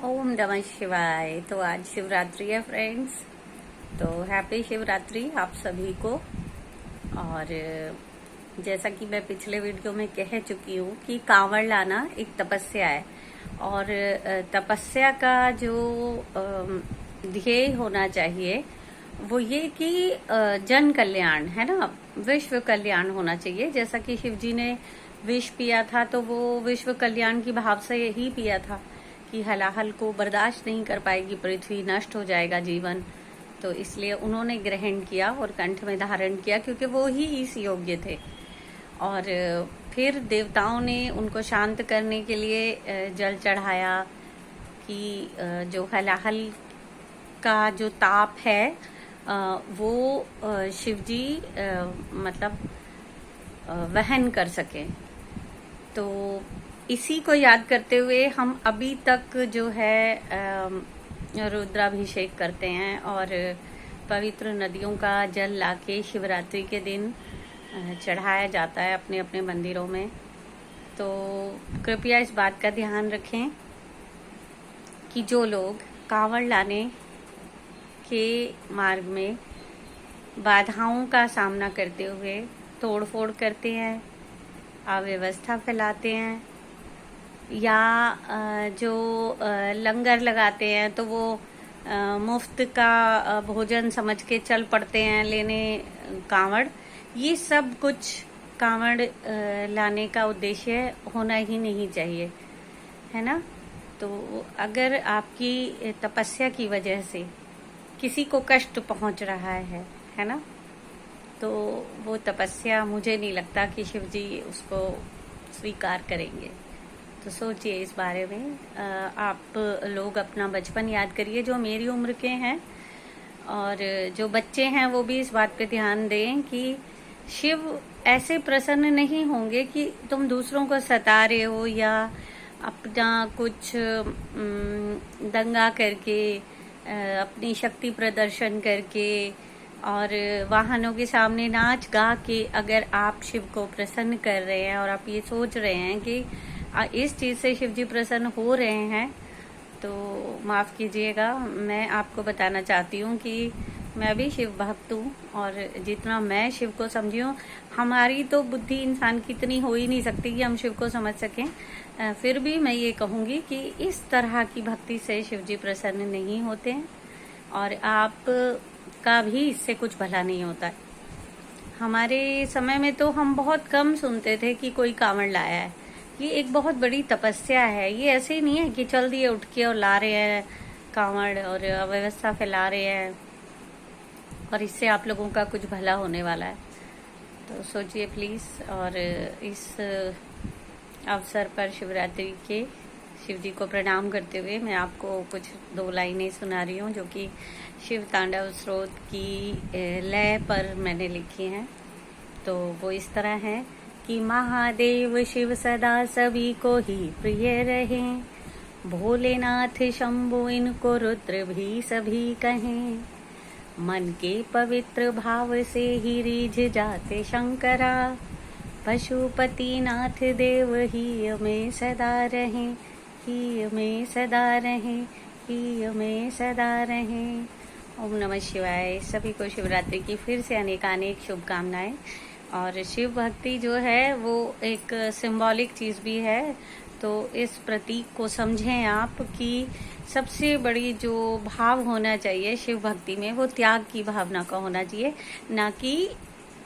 ओम नमः शिवाय। तो आज शिवरात्रि है फ्रेंड्स, तो हैप्पी शिवरात्रि आप सभी को। और जैसा कि मैं पिछले वीडियो में कह चुकी हूँ कि कांवड़ लाना एक तपस्या है, और तपस्या का जो ध्येय होना चाहिए वो ये कि जन कल्याण है ना, विश्व कल्याण होना चाहिए। जैसा कि शिव जी ने विष पिया था तो वो विश्व कल्याण की भाव से ही पिया था कि हलाहल को बर्दाश्त नहीं कर पाएगी पृथ्वी, नष्ट हो जाएगा जीवन। तो इसलिए उन्होंने ग्रहण किया और कंठ में धारण किया, क्योंकि वो ही इस योग्य थे। और फिर देवताओं ने उनको शांत करने के लिए जल चढ़ाया कि जो हलाहल का जो ताप है वो शिव जी मतलब वहन कर सके। तो इसी को याद करते हुए हम अभी तक जो है रुद्राभिषेक करते हैं और पवित्र नदियों का जल लाके शिवरात्रि के दिन चढ़ाया जाता है अपने अपने मंदिरों में। तो कृपया इस बात का ध्यान रखें कि जो लोग कांवड़ लाने के मार्ग में बाधाओं का सामना करते हुए तोड़फोड़ करते हैं, अव्यवस्था फैलाते हैं, या जो लंगर लगाते हैं तो वो मुफ्त का भोजन समझ के चल पड़ते हैं लेने कांवड़, ये सब कुछ कांवड़ लाने का उद्देश्य होना ही नहीं चाहिए, है ना। तो अगर आपकी तपस्या की वजह से किसी को कष्ट पहुंच रहा है ना, तो वो तपस्या मुझे नहीं लगता कि शिव जी उसको स्वीकार करेंगे। तो सोचिए इस बारे में। आप लोग अपना बचपन याद करिए जो मेरी उम्र के हैं, और जो बच्चे हैं वो भी इस बात पे ध्यान दें कि शिव ऐसे प्रसन्न नहीं होंगे कि तुम दूसरों को सता रहे हो या अपना कुछ दंगा करके, अपनी शक्ति प्रदर्शन करके और वाहनों के सामने नाच गा के अगर आप शिव को प्रसन्न कर रहे हैं और आप ये सोच रहे हैं कि इस चीज़ से शिव जी प्रसन्न हो रहे हैं, तो माफ़ कीजिएगा, मैं आपको बताना चाहती हूँ कि मैं भी शिव भक्त हूँ, और जितना मैं शिव को समझी हूँ, हमारी तो बुद्धि इंसान की इतनी हो ही नहीं सकती कि हम शिव को समझ सकें। फिर भी मैं ये कहूँगी कि इस तरह की भक्ति से शिव जी प्रसन्न नहीं होते हैं, और आप का भी इससे कुछ भला नहीं होता है। हमारे समय में तो हम बहुत कम सुनते थे कि कोई कांवड़ लाया है। ये एक बहुत बड़ी तपस्या है। ये ऐसे ही नहीं है कि चल दिए उठ के और ला रहे हैं कांवड़ और अव्यवस्था फैला रहे हैं और इससे आप लोगों का कुछ भला होने वाला है। तो सोचिए प्लीज़। और इस अवसर पर शिवरात्रि के शिव जी को प्रणाम करते हुए मैं आपको कुछ 2 लाइनें सुना रही हूँ जो कि शिव तांडव स्रोत की लय पर मैंने लिखी हैं। तो वो इस तरह है कि महादेव शिव सदा सभी को ही प्रिय रहे, भोलेनाथ शंभु इनको रुद्र भी सभी कहें, मन के पवित्र भाव से ही रीझ जाते शंकरा, पशुपति नाथ देव ही में सदा रहे, ही में सदा रहे, ही में सदा रहे। ओम नमः शिवाय। सभी को शिवरात्रि की फिर से अनेकानेक शुभकामनाएं। और शिव भक्ति जो है वो एक सिंबॉलिक चीज़ भी है, तो इस प्रतीक को समझें आप कि सबसे बड़ी जो भाव होना चाहिए शिव भक्ति में वो त्याग की भावना का होना चाहिए, ना कि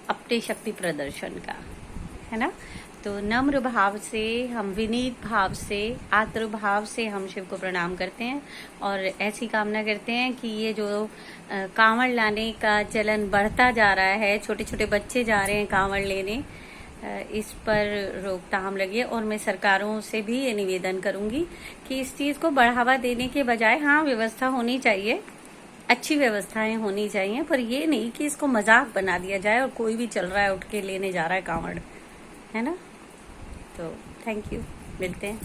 अपने शक्ति प्रदर्शन का, है ना। तो नम्र भाव से, हम विनीत भाव से, आर्द्र भाव से हम शिव को प्रणाम करते हैं और ऐसी कामना करते हैं कि ये जो कांवड़ लाने का चलन बढ़ता जा रहा है, छोटे छोटे बच्चे जा रहे हैं कांवड़ लेने, इस पर रोकथाम लगे। और मैं सरकारों से भी ये निवेदन करूंगी कि इस चीज़ को बढ़ावा देने के बजाय, हाँ व्यवस्था होनी चाहिए, अच्छी व्यवस्थाएं होनी चाहिए, पर ये नहीं कि इसको मजाक बना दिया जाए और कोई भी चल रहा है उठ के लेने जा रहा है कांवड़, है ना। तो थैंक यू, मिलते हैं।